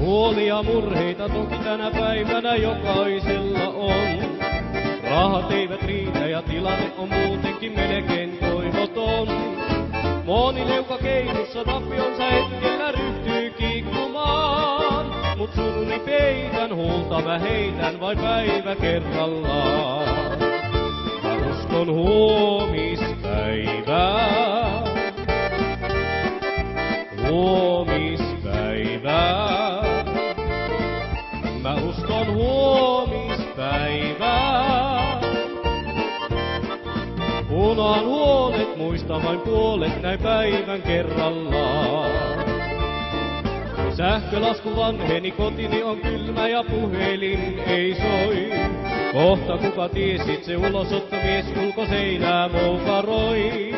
Huolia murheita toki tänä päivänä jokaisella on. Rahat eivät riitä ja tilanne on muutenkin melkein toivoton. Moni leuka keinussa tappionsa hetkellä ryhtyy kiikkumaan. Mut suruni peitän, huulta mä heitän vain päivä kerrallaan. Mä uskon huomispäivää. Huomispäivää. Mä uskon huomispäivää. Unohan huolet, muista vain puolet näin päivän kerrallaan. Sähkölasku vanheni, kotini on kylmä ja puhelin ei soi. Kohta kuka tiesit, se ulosottomies ulkoseinää moukaroi.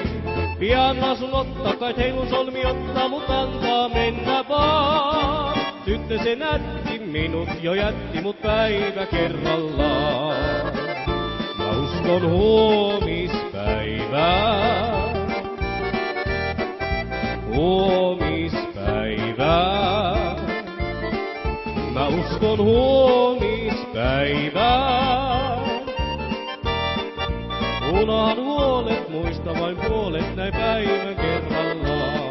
Pian asun otta, kai heilun solmi ottaa, mut antaa mennä vaan. Tyttö se nätti, minut jo jätti, mut päivä kerrallaan. Mä uskon huomispäivää. Huomispäivää. Mä uskon huomispäivää. Unohan huolet, muista vain puolet näin päivän kerrallaan.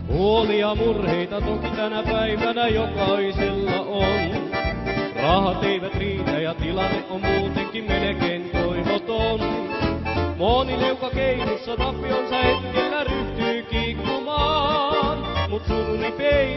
Huolia murheita toki tänä päivänä jokaisella on. Rahat eivät riitä ja tilanne on muutenkin melkein toivoton. Moni leuka keinussa tappionsa hetkellä ryhtyy kiikkumaan. Mut suruni peitän.